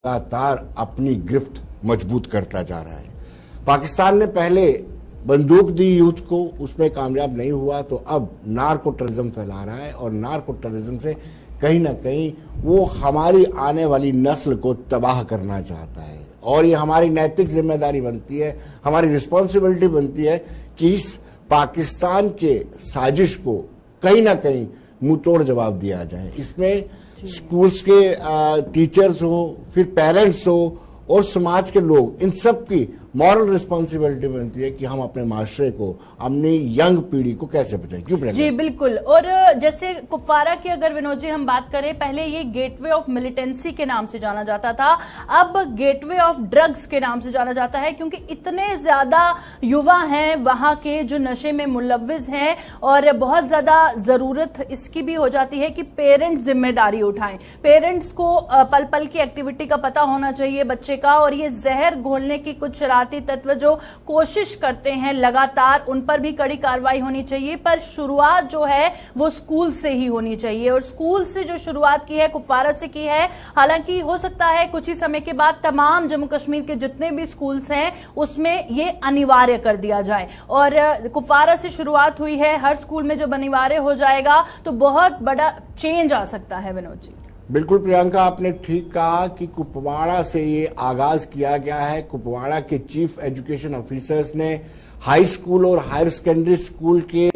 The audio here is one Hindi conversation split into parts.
लगातार अपनी गिरफ्त मजबूत करता जा रहा है। पाकिस्तान ने पहले बंदूक दी यूथ को, उसमें कामयाब नहीं हुआ, तो अब नार्को टेररिज्म फैला रहा है और नार्को टेररिज्म से कहीं ना कहीं वो हमारी आने वाली नस्ल को तबाह करना चाहता है। और ये हमारी नैतिक जिम्मेदारी बनती है, हमारी रिस्पॉन्सिबिलिटी बनती है कि इस पाकिस्तान के साजिश को कहीं ना कहीं मुंहतोड़ जवाब दिया जाए। इसमें स्कूल्स के टीचर्स हो, फिर पेरेंट्स हो और समाज के लोग, इन सब की मॉरल रिस्पॉन्सिबिलिटी बनती है कि हम अपने माशरे को, अपनी यंग पीढ़ी को कैसे बचाएं। क्यों जी बिल्कुल। और जैसे कुपवारा की अगर विनोद जी हम बात करें, पहले ये गेटवे ऑफ मिलिटेंसी के नाम से जाना जाता था, अब गेटवे ऑफ ड्रग्स के नाम से जाना जाता है, क्योंकि इतने ज्यादा युवा हैं वहां के जो नशे में मुलव्विस हैं और बहुत ज्यादा जरूरत इसकी भी हो जाती है कि पेरेंट्स जिम्मेदारी उठाएं। पेरेंट्स को पल पल की एक्टिविटी का पता होना चाहिए बच्चे का, और ये जहर घोलने की कुछ शरारती तत्व जो कोशिश करते हैं लगातार, उन पर भी कड़ी कार्रवाई होनी चाहिए। पर शुरुआत जो है वो स्कूल से ही होनी चाहिए, और स्कूल से जो शुरुआत की है कुपवारा से की है। हालांकि हो सकता है कुछ ही समय के बाद तमाम जम्मू कश्मीर के जितने भी स्कूल्स हैं उसमें ये अनिवार्य कर दिया जाए, और कुपवारा से शुरुआत हुई है। हर स्कूल में जब अनिवार्य हो जाएगा तो बहुत बड़ा चेंज आ सकता है। विनोद जी बिल्कुल प्रियंका, आपने ठीक कहा कि कुपवाड़ा से ये आगाज किया गया है। कुपवाड़ा के चीफ एजुकेशन ऑफिसर्स ने हाई स्कूल और हायर सेकेंडरी स्कूल के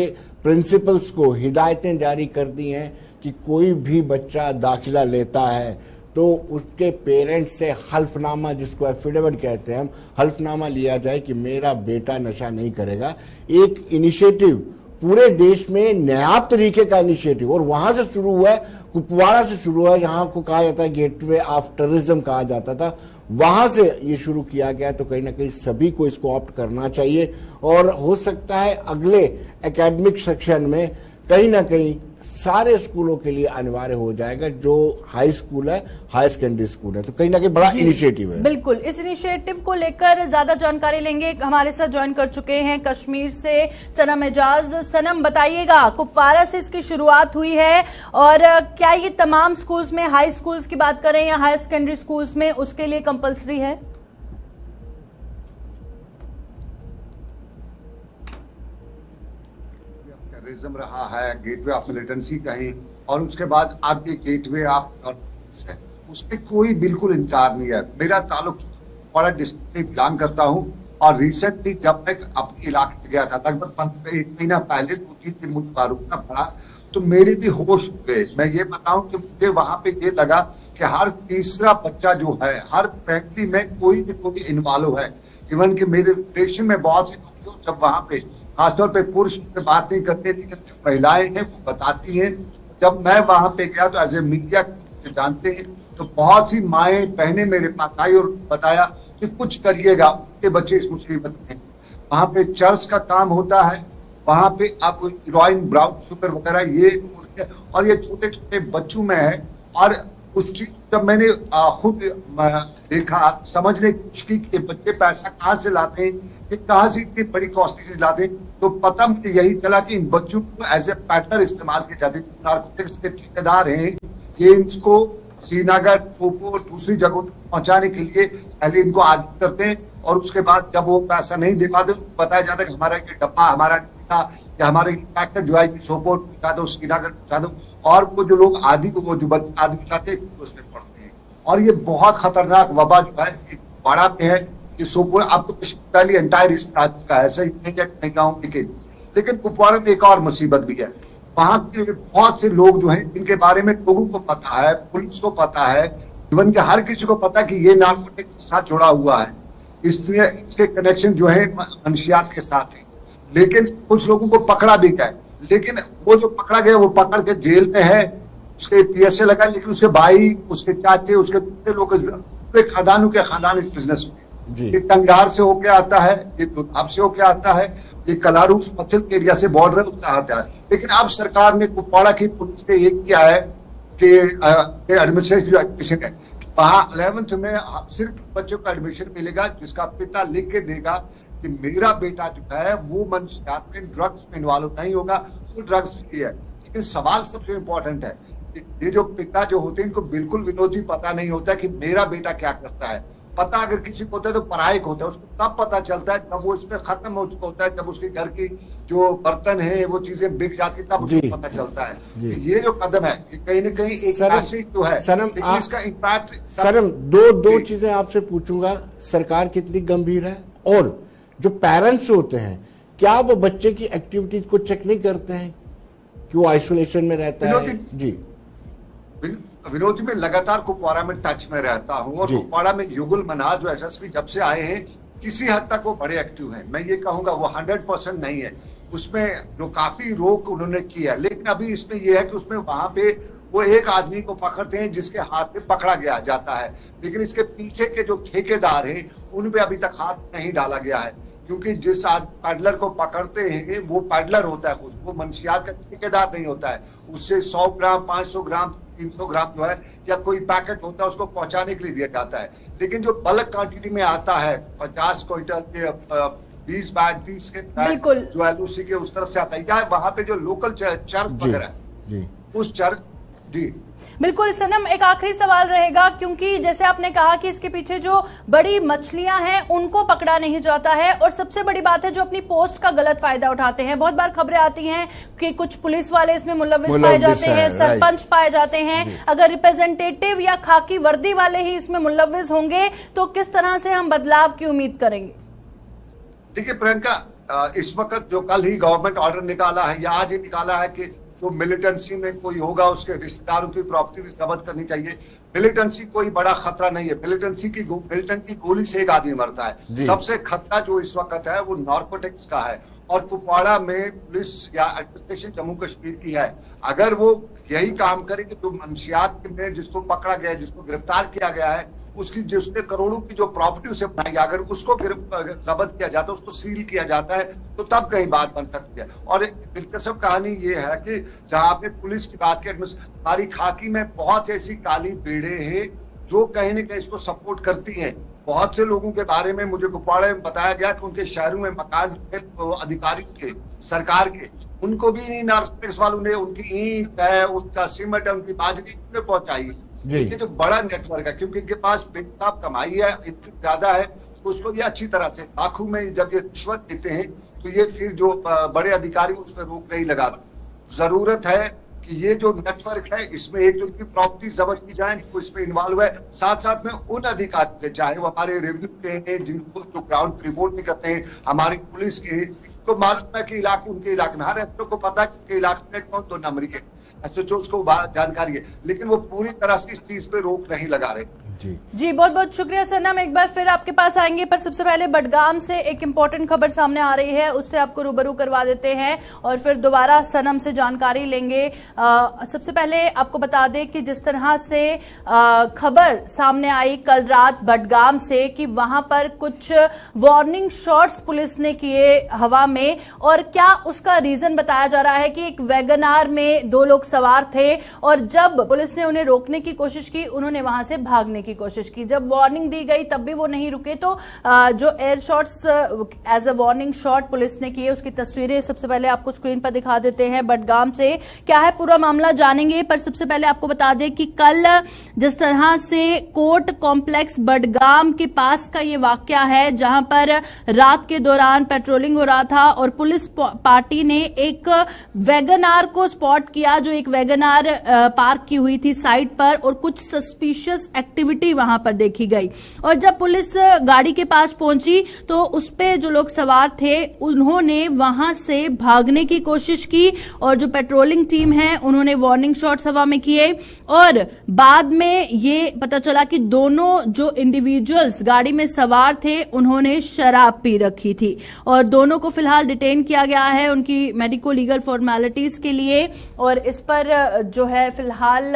प्रिंसिपल्स को हिदायतें जारी कर दी हैं कि कोई भी बच्चा दाखिला लेता है तो उसके पेरेंट्स से हल्फनामा, जिसको एफिडेविट कहते हैं हम, हल्फनामा लिया जाए कि मेरा बेटा नशा नहीं करेगा। एक इनिशिएटिव पूरे देश में नायाब तरीके का इनिशिएटिव, और वहां से शुरू हुआ है, कुपवाड़ा से शुरू हुआ है, जहां को कहा जाता है गेटवे ऑफ टेररिज्म कहा जाता था, वहां से ये शुरू किया गया। तो कहीं ना कहीं सभी को इसको ऑप्ट करना चाहिए, और हो सकता है अगले एकेडमिक सेक्शन में कहीं ना कहीं सारे स्कूलों के लिए अनिवार्य हो जाएगा, जो हाई स्कूल है, हायर सेकेंडरी स्कूल है। तो कहीं ना कहीं बड़ा इनिशिएटिव है। बिल्कुल, इस इनिशिएटिव को लेकर ज्यादा जानकारी लेंगे। हमारे साथ ज्वाइन कर चुके हैं कश्मीर से सनम एजाज। सनम, बताइएगा, कुपवारा से इसकी शुरुआत हुई है, और क्या ये तमाम स्कूल्स में, हाई स्कूल्स की बात करें या हायर सेकेंडरी स्कूल्स में, उसके लिए कंपल्सरी है? टेररिज्म रहा है, गेटवे ऑफ मिलिटेंसी कहीं, और उसके बाद आप ये गेटवे ऑफ है, उस पर कोई बिल्कुल इनकार नहीं है। मेरा ताल्लुक बड़ा डिस्ट्रिक्ट से बिलोंग करता हूँ, और रिसेंटली जब मैं अपने इलाके में गया था, लगभग 1 महीना पहले, 2-3 दिन मुझे मारूफ पड़ा, तो मेरे भी होश हुए। मैं ये बताऊं कि मुझे वहां पे ये लगा कि हर तीसरा बच्चा जो है, हर फैमिली में कोई न कोई इन्वॉल्व है। इवन कि मेरे रिलेशन में बहुत से लोग जब वहां पे, खासतौर पे पुरुष से बात नहीं करते, लेकिन जो महिलाएं हैं वो बताती हैं। जब मैं वहां पे गया तो एज ए मीडिया जानते हैं, तो बहुत सी माएं बहनें मेरे पास आई और बताया कि कुछ करिएगा, उनके बच्चे इस मुसीबत में। वहां पे चर्च का काम होता है, वहां पे आप हीरोइन, ब्राउन शुगर वगैरह ये, और ये छोटे छोटे बच्चों में है। और उसकी जब मैंने खुद देखा, समझने की कोशिश की कि बच्चे पैसा कहाँ से लाते हैं, कि कहाँ से इतनी बड़ी कॉस्टली चीज लाते हैं, तो पता मुझे यही चला कि इन बच्चों को एज ए पैटर्न इस्तेमाल किए जाते हैं। नार्कोटिक्स के ठेकेदार हैं ये, इनको श्रीनगर, सोपोर, दूसरी जगहों तक पहुंचाने के लिए पहले इनको आदी करते हैं, और उसके बाद जब वो पैसा नहीं दे पाते तो बताया जाता है कि हमारा ये डब्बा, हमारा या हमारे पैकेट जो है सोपोर पहुंचा दो, श्रीनगर पहुंचा दो, और वो जो लोग आदि, वो जो बच्चे आदि हो जाते हैं उसमें पड़ते हैं। और ये बहुत खतरनाक वबा जो है बड़ा पे है कि सोपोर, अब तो पहले एंटायर ईस्ट आ चुका है, ऐसा ही नहीं गाँव, लेकिन कुपवारा में एक और मुसीबत भी है। वहां के बहुत से लोग जो हैं, इनके बारे में लोगों को पता है, पुलिस को पता है, इवन के हर किसी को पता है कि ये नार्कोटिक्स के साथ जुड़ा हुआ है, इसलिए इसके कनेक्शन जो है मनशियात के साथ है। लेकिन कुछ लोगों को पकड़ा भी गया, लेकिन वो जो पकड़ा गया वो पकड़ के जेल में है, उसके PSA लगा, लेकिन उसके भाई, उसके चाचे, उसके दूसरे लोग, खानदानों के खानदान इस बिजनेस में, ये कंगार से होके आता है, ये दुधाब से होके आता है, ये कलारू मसल के एरिया से बॉर्डर है, उससे आता है। लेकिन अब सरकार ने कुपवाड़ा की पुलिस ने एक किया है कि एडमिनिस्ट्रेटिव एजुकेशन है, वहां 11th में सिर्फ बच्चों का एडमिशन मिलेगा जिसका पिता लिख के देगा कि मेरा बेटा जो है वो मंशियात में, ड्रग्स में इन्वॉल्व नहीं होगा, वो ड्रग्स की है। लेकिन सवाल सबसे इंपॉर्टेंट है, ये जो पिता जो होते हैं इनको बिल्कुल विनोद जी पता नहीं होता कि मेरा बेटा क्या करता है। पता अगर किसी को होता है तो पराये को होता है, उसको तब पता चलता है जब वो इसमें खत्म हो चुका होता है, जब उसके घर की जो बर्तन है वो चीजें बिक जाती है, तब उसको पता चलता है। तो ये जो कदम है कहीं न कहीं एक मैसेज जो है इसका इम्पैक्ट। सनम दो चीजें आपसे पूछूंगा, सरकार कितनी गंभीर है और जो पेरेंट्स होते हैं क्या वो बच्चे की एक्टिविटीज को चेक नहीं करते हैं कि वो आइसोलेशन में रहता है? जी विनोद जी, मैं लगातार कुपवाड़ा में टच में रहता हूं और कुपवाड़ा में युगल मनाज जो एसएसपी जब से आए हैं किसी हद तक वो बड़े एक्टिव हैं। मैं ये कहूंगा वो 100% नहीं है, उसमें जो काफी रोक उन्होंने की है, लेकिन अभी इसमें यह है कि उसमें वहां पे वो एक आदमी को पकड़ते हैं जिसके हाथ में पकड़ा गया जाता है, लेकिन इसके पीछे के जो ठेकेदार हैं उन पे अभी तक हाथ नहीं डाला गया है, क्योंकि जिस पैडलर को पकड़ते हैं वो पैडलर होता है खुद, वो मंशियात का ठेकेदार नहीं होता है। उससे 100 ग्राम 500 ग्राम 300 ग्राम जो है या कोई पैकेट होता है उसको पहुंचाने के लिए दिया जाता है, लेकिन जो बल्क क्वांटिटी में आता है 50 क्विंटल के 20 बैग 30 के बैग जो एलओसी के उस तरफ से आता है, या वहां पे जो लोकल चर्च वगैरह है उस चर्च। जी बिल्कुल सनम, एक आखिरी सवाल रहेगा, क्योंकि जैसे आपने कहा कि इसके पीछे जो बड़ी मछलियां हैं उनको पकड़ा नहीं जाता है, और सबसे बड़ी बात है जो अपनी पोस्ट का गलत फायदा उठाते हैं। बहुत बार खबरें आती हैं कि कुछ पुलिस वाले इसमें मुलव्विस पाए जाते हैं, सरपंच पाए जाते हैं। अगर रिप्रेजेंटेटिव या खाकी वर्दी वाले ही इसमें मुलव्विस होंगे तो किस तरह से हम बदलाव की उम्मीद करेंगे? देखिए प्रियंका, इस वक्त जो कल ही गवर्नमेंट ऑर्डर निकाला है या आज ही निकाला है कि तो मिलिटेंसी में कोई होगा उसके रिश्तेदारों की प्रॉपर्टी भी जब्त करनी चाहिए। मिलिटेंसी कोई बड़ा खतरा नहीं है, मिलिटेंट की गोली से एक आदमी मरता है। सबसे खतरा जो इस वक्त है वो नार्कोटिक्स का है, और कुपवाड़ा में पुलिस या एडमिनिस्ट्रेशन जम्मू कश्मीर की है, अगर वो यही काम करे कि तो मंशियात में जिसको पकड़ा गया है, जिसको गिरफ्तार किया गया है, उसकी जिसने करोड़ों की जो प्रॉपर्टी उसे बनाई, अगर उसको जब्त किया जाता है, उसको सील किया जाता है, तो तब कहीं बात बन सकती है। और एक दिलचस्प कहानी ये है कि जहां आपने पुलिस की बात की, हमारी खाकी में बहुत ऐसी काली बेड़े हैं जो कहीं न कहीं इसको सपोर्ट करती हैं। बहुत से लोगों के बारे में मुझे कुपवाड़ा में बताया गया कि उनके शहरों में मकान अधिकारियों के, सरकार के, उनको भी नार्कोटिक्स वालों ने उनकी ईंट है, उनका सीमेंट है, उनकी बाजरी पहुंचाई। ये जो बड़ा नेटवर्क है, क्योंकि इनके पास बेहिसाब कमाई है, इतनी ज्यादा है, तो उसको ये अच्छी तरह से लाखों में जब ये रिश्वत देते हैं तो ये फिर जो बड़े अधिकारी उस पर रोक नहीं लगाते। जरूरत है कि ये जो नेटवर्क है इसमें एक जो उनकी प्रॉपर्टी जब्त की जाए, वो इसमें इन्वॉल्व है, साथ साथ में उन अधिकारियों के, चाहे वो हमारे रेवेन्यू के हैं जिनको जो ग्राउंड रिपोर्ट नहीं करते हैं, हमारी पुलिस के, तो मालूम है कि इलाके उनके इलाके में हर एसओ को पता है कि इलाके में कौन 2 नंबरी के एसएचओ को जानकारी है, लेकिन वो पूरी तरह से इस चीज पे रोक नहीं लगा रहे। जी बहुत बहुत शुक्रिया सनम, एक बार फिर आपके पास आएंगे, पर सबसे पहले बडगाम से एक इंपॉर्टेंट खबर सामने आ रही है, उससे आपको रूबरू करवा देते हैं और फिर दोबारा सनम से जानकारी लेंगे। सबसे पहले आपको बता दें कि जिस तरह से खबर सामने आई कल रात बडगाम से कि वहां पर कुछ वार्निंग शॉट्स पुलिस ने किए हवा में, और क्या उसका रीजन बताया जा रहा है कि एक वैगनार में 2 लोग सवार थे और जब पुलिस ने उन्हें रोकने की कोशिश की उन्होंने वहां से भागने की कोशिश की। जब वार्निंग दी गई तब भी वो नहीं रुके, तो जो air shots as a warning shot police ने किए उसकी तस्वीरें सबसे पहले आपको स्क्रीन पर दिखा देते हैं। बडगाम से क्या है पूरा मामला जानेंगे, पर सबसे पहले आपको बता दें कि कल जिस तरह से कोर्ट कॉम्प्लेक्स बडगाम के पास का ये वाकया है, जहां पर रात के दौरान पेट्रोलिंग हो रहा था और पुलिस पार्टी ने एक वैगनार को स्पॉट किया, जो एक वैगनार पार्क की हुई थी साइड पर, और कुछ सस्पिशियस एक्टिविटी वहां पर देखी गई। और जब पुलिस गाड़ी के पास पहुंची तो उस पे जो लोग सवार थे उन्होंने वहां से भागने की कोशिश की, और जो पेट्रोलिंग टीम है उन्होंने वार्निंग शॉट्स हवा में किए, और बाद में ये पता चला कि दोनों जो इंडिविजुअल्स गाड़ी में सवार थे उन्होंने शराब पी रखी थी, और दोनों को फिलहाल डिटेन किया गया है उनकी मेडिको लीगल फॉर्मेलिटीज के लिए, और इस पर जो है फिलहाल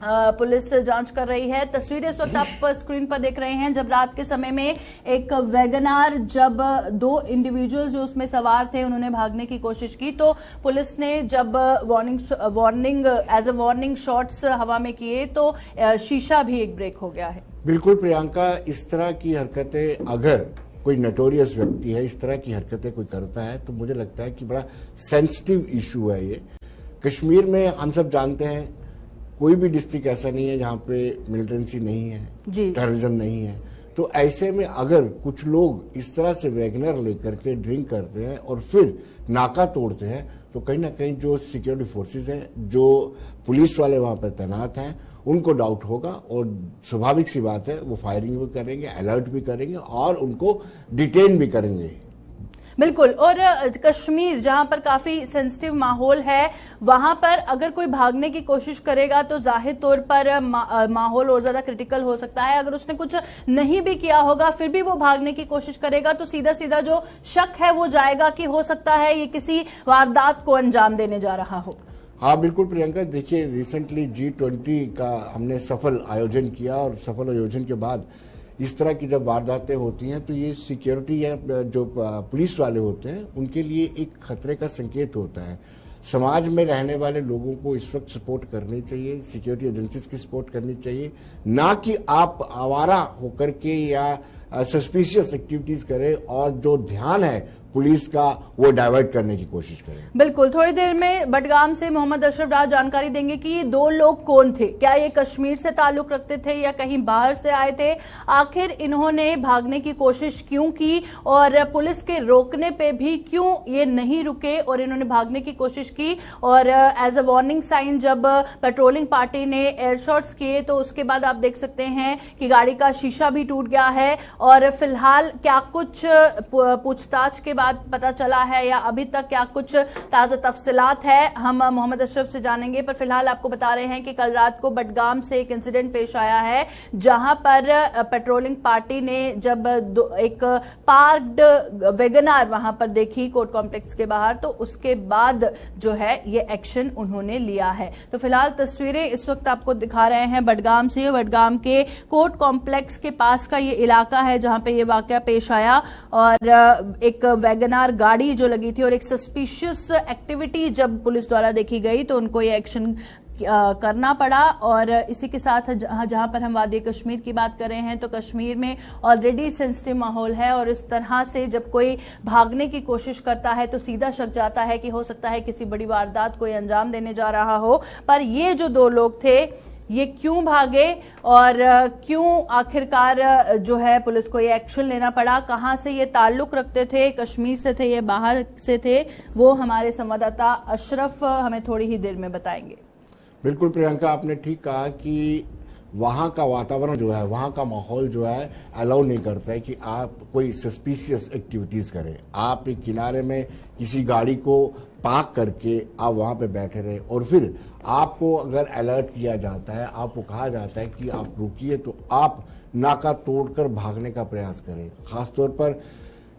पुलिस जांच कर रही है। तस्वीरें इस वक्त आप स्क्रीन पर देख रहे हैं, जब रात के समय में एक वैगनार, जब 2 इंडिविजुअल जो उसमें सवार थे उन्होंने भागने की कोशिश की, तो पुलिस ने जब warning as a warning shots हवा में किए तो शीशा भी एक ब्रेक हो गया है। बिल्कुल प्रियंका, इस तरह की हरकतें अगर कोई नोटोरियस व्यक्ति है, इस तरह की हरकतें कोई करता है, तो मुझे लगता है कि बड़ा सेंसिटिव इशू है ये। कश्मीर में हम सब जानते हैं कोई भी डिस्ट्रिक्ट ऐसा नहीं है जहाँ पे मिलिटेंसी नहीं है, टेररिज्म नहीं है। तो ऐसे में अगर कुछ लोग इस तरह से वैगनर लेकर के ड्रिंक करते हैं और फिर नाका तोड़ते हैं, तो कहीं ना कहीं जो सिक्योरिटी फोर्सेस हैं, जो पुलिस वाले वहां पर तैनात हैं, उनको डाउट होगा और स्वाभाविक सी बात है वो फायरिंग भी करेंगे, अलर्ट भी करेंगे और उनको डिटेन भी करेंगे। बिल्कुल। और कश्मीर जहां पर काफी सेंसिटिव माहौल है, वहां पर अगर कोई भागने की कोशिश करेगा तो जाहिर तौर पर माहौल और ज्यादा क्रिटिकल हो सकता है। अगर उसने कुछ नहीं भी किया होगा फिर भी वो भागने की कोशिश करेगा तो सीधा सीधा जो शक है वो जाएगा कि हो सकता है ये किसी वारदात को अंजाम देने जा रहा हो। हाँ बिल्कुल प्रियंका, देखिए रिसेंटली G20 का हमने सफल आयोजन किया और सफल आयोजन के बाद इस तरह की जब वारदातें होती हैं तो ये सिक्योरिटी या जो पुलिस वाले होते हैं उनके लिए एक खतरे का संकेत होता है। समाज में रहने वाले लोगों को इस वक्त सपोर्ट करनी चाहिए, सिक्योरिटी एजेंसीज की सपोर्ट करनी चाहिए, ना कि आप आवारा होकर के या सस्पिशियस एक्टिविटीज करें और जो ध्यान है पुलिस का वो डाइवर्ट करने की कोशिश करें। बिल्कुल। थोड़ी देर में बडगाम से मोहम्मद अशरफ डार जानकारी देंगे कि ये दो लोग कौन थे, क्या ये कश्मीर से ताल्लुक रखते थे या कहीं बाहर से आए थे, आखिर इन्होंने भागने की कोशिश क्यों की और पुलिस के रोकने पे भी क्यों ये नहीं रुके और इन्होंने भागने की कोशिश की। और एज अ वार्निंग साइन जब पेट्रोलिंग पार्टी ने एयर शॉट्स किए तो उसके बाद आप देख सकते हैं कि गाड़ी का शीशा भी टूट गया है। और फिलहाल क्या कुछ पूछताछ के बाद पता चला है या अभी तक क्या कुछ ताजा तफसीलात है, हम मोहम्मद अशरफ से जानेंगे। पर फिलहाल आपको बता रहे हैं कि कल रात को बडगाम से एक इंसिडेंट पेश आया है जहां पर पेट्रोलिंग पार्टी ने जब एक पार्क्ड वैगनआर वहां पर देखी कोर्ट कॉम्प्लेक्स के बाहर, तो उसके बाद जो है ये एक्शन उन्होंने लिया है। तो फिलहाल तस्वीरें इस वक्त आपको दिखा रहे हैं बडगाम से। बडगाम के कोर्ट कॉम्प्लेक्स के पास का ये इलाका है जहां पे ये वाकया पेश आया और एक वैगनआर गाड़ी जो लगी थी और एक सस्पिशियस एक्टिविटी जब पुलिस द्वारा देखी गई तो उनको ये एक्शन करना पड़ा। और इसी के साथ जहां पर हम वादी कश्मीर की बात कर रहे हैं तो कश्मीर में ऑलरेडी सेंसिटिव माहौल है और इस तरह से जब कोई भागने की कोशिश करता है तो सीधा शक जाता है कि हो सकता है किसी बड़ी वारदात कोई अंजाम देने जा रहा हो। पर ये जो दो लोग थे ये क्यों भागे और क्यों आखिरकार जो है पुलिस को ये एक्शन लेना पड़ा, कहां से ये ताल्लुक रखते थे, कश्मीर से थे या बाहर से थे, वो हमारे संवाददाता अशरफ हमें थोड़ी ही देर में बताएंगे। बिल्कुल प्रियंका, आपने ठीक कहा कि वहाँ का वातावरण जो है, वहाँ का माहौल जो है अलाउ नहीं करता है कि आप कोई सस्पिशियस एक्टिविटीज करें। आप एक किनारे में किसी गाड़ी को पार्क करके आप वहाँ पे बैठे रहे और फिर आपको अगर अलर्ट किया जाता है, आपको कहा जाता है कि आप रुकिए, तो आप नाका तोड़कर भागने का प्रयास करें। खासतौर पर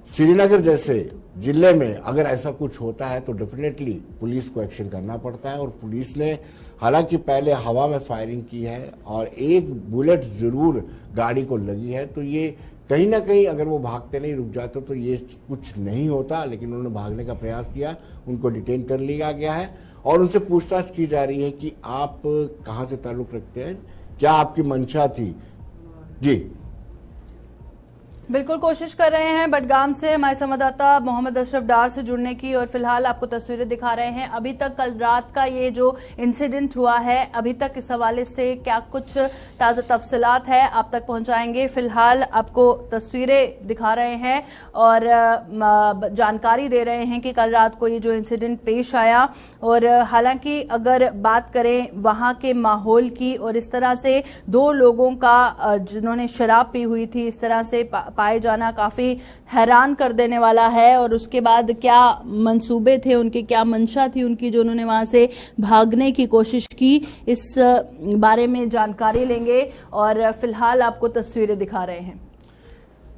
श्रीनगर जैसे जिले में अगर ऐसा कुछ होता है तो डेफिनेटली पुलिस को एक्शन करना पड़ता है। और पुलिस ने हालांकि पहले हवा में फायरिंग की है और एक बुलेट जरूर गाड़ी को लगी है, तो ये कहीं ना कहीं अगर वो भागते नहीं रुक जाते तो ये कुछ नहीं होता। लेकिन उन्होंने भागने का प्रयास किया, उनको डिटेन कर लिया गया है और उनसे पूछताछ की जा रही है कि आप कहाँ से ताल्लुक रखते हैं, क्या आपकी मंशा थी। जी बिल्कुल कोशिश कर रहे हैं बडगाम से हमारे संवाददाता मोहम्मद अशरफ डार से जुड़ने की और फिलहाल आपको तस्वीरें दिखा रहे हैं। अभी तक कल रात का ये जो इंसिडेंट हुआ है, अभी तक इस हवाले से क्या कुछ ताज़ा तफसीलात है आप तक पहुंचाएंगे। फिलहाल आपको तस्वीरें दिखा रहे हैं और जानकारी दे रहे हैं कि कल रात को ये जो इंसिडेंट पेश आया। और हालांकि अगर बात करें वहां के माहौल की और इस तरह से दो लोगों का जिन्होंने शराब पी हुई थी इस तरह से पाए जाना काफी हैरान कर देने वाला है। और उसके बाद क्या मंसूबे थे उनके, क्या मंशा थी उनकी जो उन्होंने वहां से भागने की कोशिश की, इस बारे में जानकारी लेंगे और फिलहाल आपको तस्वीरें दिखा रहे हैं।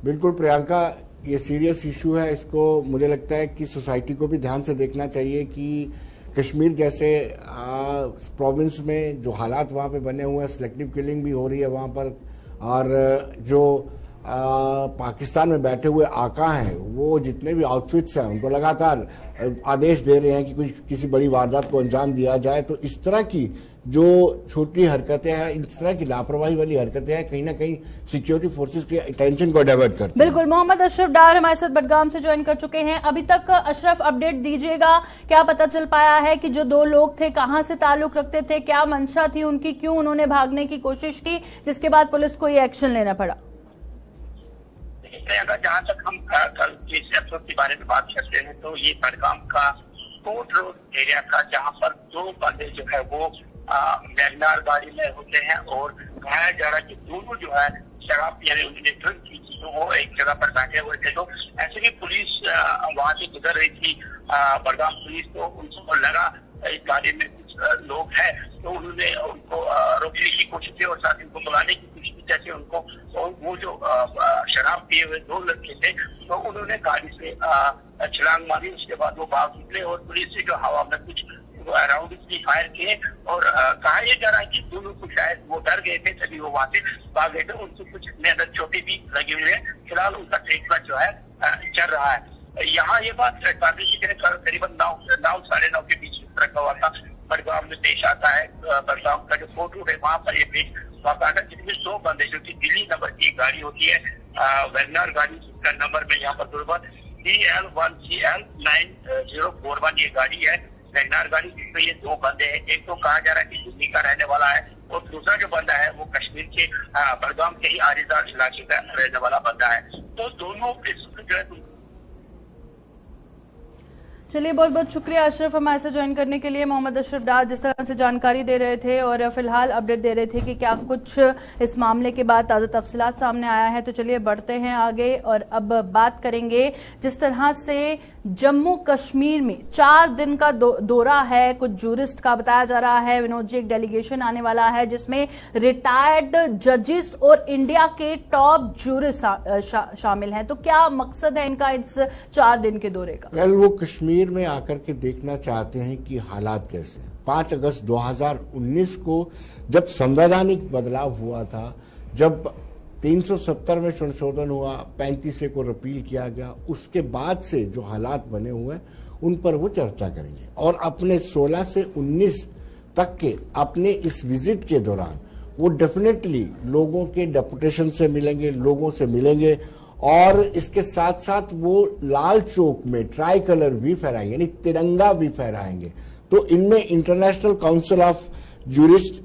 बिल्कुल प्रियंका, ये सीरियस इशू है, इसको मुझे लगता है कि सोसाइटी को भी ध्यान से देखना चाहिए कि कश्मीर जैसे प्रोविंस में जो हालात वहाँ पे बने हुए हैं, सिलेक्टिव किलिंग भी हो रही है वहाँ पर, और जो पाकिस्तान में बैठे हुए आका हैं वो जितने भी आउटफिट्स हैं उनको लगातार आदेश दे रहे हैं कि कुछ किसी बड़ी वारदात को अंजाम दिया जाए। तो इस तरह की जो छोटी हरकतें हैं, इस तरह की लापरवाही वाली हरकतें हैं, कहीं ना कहीं सिक्योरिटी फोर्सेस के अटेंशन को डाइवर्ट करती हैं। बिल्कुल। मोहम्मद अशरफ डार हमारे साथ बडगाम से ज्वाइन कर चुके हैं। अभी तक अशरफ अपडेट दीजिएगा, क्या पता चल पाया है कि जो दो लोग थे कहां से ताल्लुक रखते थे, क्या मंशा थी उनकी, क्यों उन्होंने भागने की कोशिश की, जिसके बाद पुलिस को ये एक्शन लेना पड़ा? अगर जहाँ तक हम कल इस एपिसोड के बारे में बात करते हैं तो ये बडगाम का कोर्ट रोड एरिया का जहाँ पर दो बंदे जो है वो वैगनार गाड़ी में होते हैं और कहा जा रहा है कि दोनों जो है शराब यानी उन्होंने ड्रिंक की थी, तो वो एक जगह पर बैठे हुए थे। तो ऐसे ही पुलिस वहां से गुजर रही थी, बडगाम पुलिस, तो उनको लगा इस गाड़ी में कुछ लोग हैं, तो उन्होंने उनको रोकने की कोशिश की और साथ उनको बुलाने की कोशिश की। जैसे उनको वो जो शराब पिए हुए दो लड़के थे तो उन्होंने गाड़ी से छलांग मारी, उसके बाद वो भाग निकले और पुलिस से जो हवा में कुछ राउंड भी फायर किए और कहा यह जा रहा है कि दोनों को शायद वो डर गए थे, तभी वो वहां से भाग गए थे। उनको कुछ अंदर चोटें भी लगी हुई है, फिलहाल उनका ट्रीटमेंट जो है चल रहा है। यहाँ ये बात करीबन 9 साढ़े 9 के बीच रखा हुआ था, बडगाम में पेश आता है। बडगाम का जो कोर्ट रोड है वहां पर ये पेश वाक़ा था, जिसमें 2 बंदे जो कि दिल्ली नंबर की गाड़ी होती है, वैगनार गाड़ी, जिसका नंबर में यहाँ पर दुर्बत CL1CL9041 ये गाड़ी है वैगनार गाड़ी, जिसमें ये 2 बंदे हैं। एक तो कहा जा रहा है कि दिल्ली का रहने वाला है और दूसरा जो बंदा है वो कश्मीर के बडगाम के ही आरिदार इलाके का रहने वाला बंदा है। तो दोनों जो है। चलिए, बहुत बहुत शुक्रिया अशरफ हमारे साथ ज्वाइन करने के लिए। मोहम्मद अशरफ डार जिस तरह से जानकारी दे रहे थे और फिलहाल अपडेट दे रहे थे कि क्या कुछ इस मामले के बाद ताज़ा तफसीलात सामने आया है। तो चलिए बढ़ते हैं आगे और अब बात करेंगे जिस तरह से जम्मू कश्मीर में 4 दिन का दौरा है कुछ जूरिस्ट का, बताया जा रहा है विनोद जी एक डेलीगेशन आने वाला है जिसमें रिटायर्ड जजेस और इंडिया के टॉप जूरिस्ट शामिल हैं। तो क्या मकसद है इनका इस 4 दिन के दौरे का? वो कश्मीर में आकर के देखना चाहते हैं कि हालात कैसे हैं। 5 अगस्त 2019 को जब संवैधानिक बदलाव हुआ था, जब 370 में संशोधन हुआ, 35 को रिपील किया गया, उसके बाद से जो हालात बने हुए हैं उन पर वो चर्चा करेंगे और अपने 16 से 19 तक के अपने इस विजिट के दौरान वो डेफिनेटली लोगों के डेपुटेशन से मिलेंगे, लोगों से मिलेंगे और इसके साथ साथ वो लाल चौक में ट्राई कलर भी फहराएंगे, यानी तिरंगा भी फहराएंगे। तो इनमें इंटरनेशनल काउंसिल ऑफ जूरिस्ट,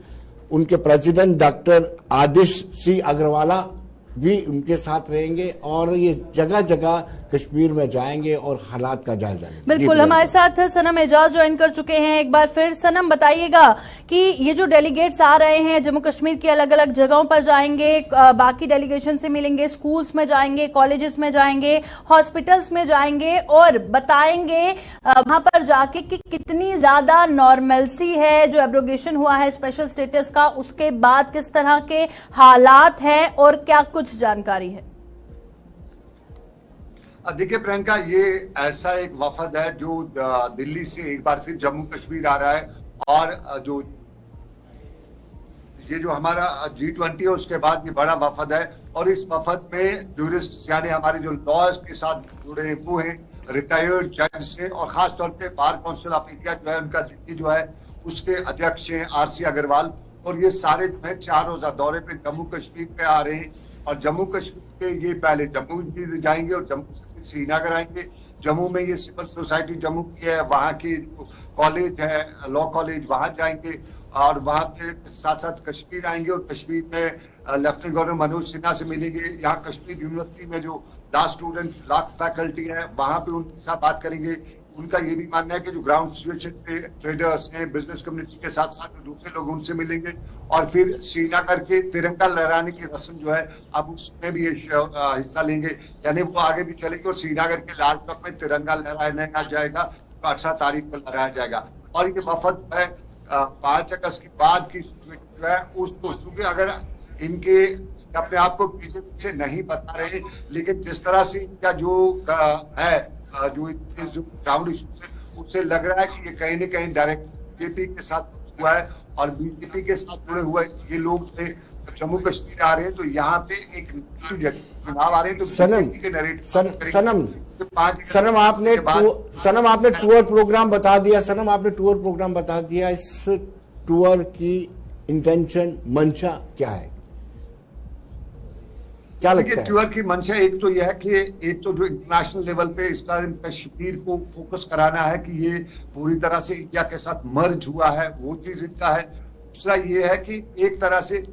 उनके प्रेसिडेंट डॉक्टर आदिश सी अग्रवाला भी उनके साथ रहेंगे और ये जगह जगह कश्मीर में जाएंगे और हालात का जायजा लेंगे। बिल्कुल, हमारे साथ सनम एजाज ज्वाइन कर चुके हैं। एक बार फिर सनम बताइएगा कि ये जो डेलीगेट्स आ रहे हैं जम्मू कश्मीर की अलग अलग जगहों पर जाएंगे, बाकी डेलीगेशन से मिलेंगे, स्कूल्स में जाएंगे, कॉलेजेस में जाएंगे, हॉस्पिटल्स में जाएंगे और बताएंगे वहां पर जाके कि कितनी ज्यादा नॉर्मलसी है, जो एब्रोगेशन हुआ है स्पेशल स्टेटस का उसके बाद किस तरह के हालात हैं और क्या कुछ जानकारी है। देखिए प्रियंका, ये ऐसा एक वफद है जो दिल्ली से एक बार फिर जम्मू कश्मीर आ रहा है और जो ये जो हमारा G20 है उसके बाद ये बड़ा वफद है और इस वफद में जूरिस्ट यानी हमारे जो लॉज के साथ जुड़े हैं वो हैं रिटायर्ड जज से और खास तौर पे बार काउंसिल ऑफ इंडिया जो है उनका दिल्ली जो है उसके अध्यक्ष हैं RC अग्रवाल और ये सारे जो है 4 रोजा दौरे पे जम्मू कश्मीर पे आ रहे हैं और जम्मू कश्मीर के ये पहले जम्मू जाएंगे और जम्मू से श्रीनगर आएंगे। जम्मू में ये सिविल सोसाइटी जम्मू की है, वहाँ की कॉलेज है लॉ कॉलेज, वहाँ जाएंगे और वहाँ के साथ साथ कश्मीर आएंगे और कश्मीर में लेफ्टिनेंट गवर्नर मनोज सिन्हा से मिलेंगे। यहाँ कश्मीर यूनिवर्सिटी में जो लॉ स्टूडेंट्स लॉ फैकल्टी है वहाँ पे उनके साथ बात करेंगे। उनका ये भी मानना है कि जो ग्राउंड सिचुएशन पे ट्रेडर्स हैं, बिजनेस कम्युनिटी के साथ साथ दूसरे लोग उनसे मिलेंगे और फिर श्रीनगर के तिरंगा लहराने की रस्म जो है अब उसमें भी हिस्सा लेंगे, यानी वो आगे भी चलेगी और श्रीनगर के लाल चौक में तिरंगा लहराया जाएगा, 18 तारीख को लहराया जाएगा। और ये वफद है 5 अगस्त के बाद की जो है उसको, चूंकि अगर इनके अपने आप को बीजेपी से नहीं बता रहे लेकिन जिस तरह से इनका जो है जो ग्राउंड इशू है उससे लग रहा है कि ये कहीं न कहीं डायरेक्ट बीजेपी के साथ हुआ है और बीजेपी के साथ जुड़े हुए ये लोग जम्मू कश्मीर आ रहे हैं तो यहाँ पे एक चुनाव आ रहे हैं तो सनम बीजेपी के नरेटिव सनम आपने टूर प्रोग्राम बता दिया। सनम आपने टूर प्रोग्राम बता दिया। इस टूर की इंटेंशन, मंशा क्या है, क्या लगता है? टूर की मंशा एक तो यह है कि एक तो जो इंटरनेशनल लेवल पे इसका कश्मीर को फोकस कराना है कि ये पूरी तरह से इंडिया के साथ मर्ज हुआ है, वो चीज इनका है। दूसरा ये है कि एक तरह से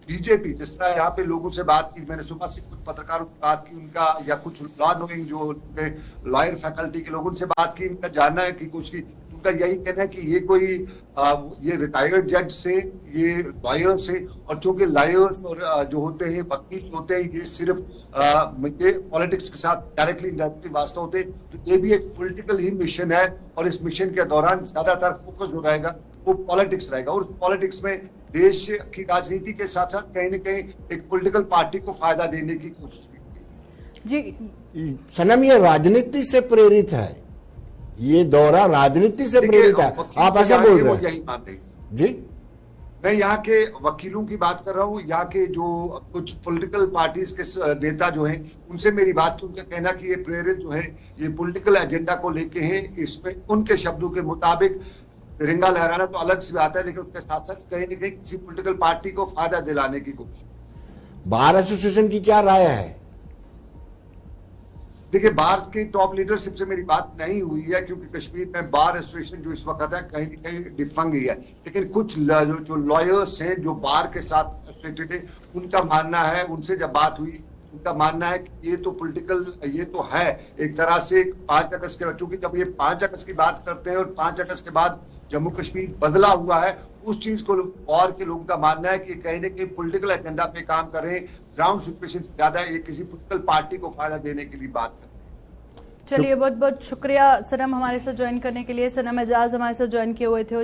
बीजेपी, जिस तरह यहाँ पे लोगों से बात की, मैंने सुबह से कुछ पत्रकारों से बात की, उनका या कुछ लॉ नोइंग जो लॉयर फैकल्टी के लोगों से बात की, इनका जानना है कि कुछ की उनका यही कहना है कि ये कोई ये रिटायर्ड जज से, ये लॉयर से, और चूंकि लॉयर्स और जो होते हैं वकील होते हैं ये सिर्फ ये पॉलिटिक्स के साथ डायरेक्टली इनडायरेक्टली वास्ता होते हैं, तो ये भी एक पॉलिटिकल ही मिशन है और इस मिशन के दौरान ज्यादातर फोकस जो रहेगा वो पॉलिटिक्स रहेगा। और उस पॉलिटिक्स में देश की राजनीति के साथ साथ कहीं न कहीं एक पॉलिटिकल पार्टी को फायदा देने की कोशिश की जी। सनम, ये राजनीति से प्रेरित है, ये दौरा राजनीति से प्रेरित है, आप ऐसा बोल रहे हैं? यही मान रहे जी। मैं यहाँ के वकीलों की बात कर रहा हूँ, यहाँ के जो कुछ पॉलिटिकल पार्टीज के नेता जो हैं उनसे मेरी बात की, उनका कहना कि ये प्रेरित जो है ये पॉलिटिकल एजेंडा को लेके हैं। इसमें उनके शब्दों के मुताबिक तिरंगा लहराना तो अलग सी बात है, लेकिन उसके साथ साथ कहीं न कहीं किसी पॉलिटिकल पार्टी को फायदा दिलाने की कोशिश। बार एसोसिएशन की क्या राय है? देखिए, बार की टॉप लीडरशिप से मेरी बात नहीं हुई है क्योंकि कश्मीर में बार एसोसिएशन जो इस वक्त है कहीं न कहीं डिफंग ही है, लेकिन कुछ जो लॉयर्स हैं जो बार के साथ एसोसिएटेड है उनका मानना है, उनसे जब बात हुई उनका मानना है कि ये तो पॉलिटिकल, ये तो है एक तरह से 5 अगस्त के, चूंकि जब ये 5 अगस्त की बात करते हैं और 5 अगस्त के बाद जम्मू कश्मीर बदला हुआ है, उस चीज को और के लोगों का मानना है कि कहीं न कहीं पॉलिटिकल एजेंडा पे काम कर रहे हैं, ग्राउंड सिचुएशन से ज्यादा ये किसी पॉलिटिकल पार्टी को फायदा देने के लिए बात कर रहे हैं। चलिए, बहुत बहुत शुक्रिया सनम हमारे साथ ज्वाइन करने के लिए। सनम एजाज हमारे साथ ज्वाइन किए हुए थे।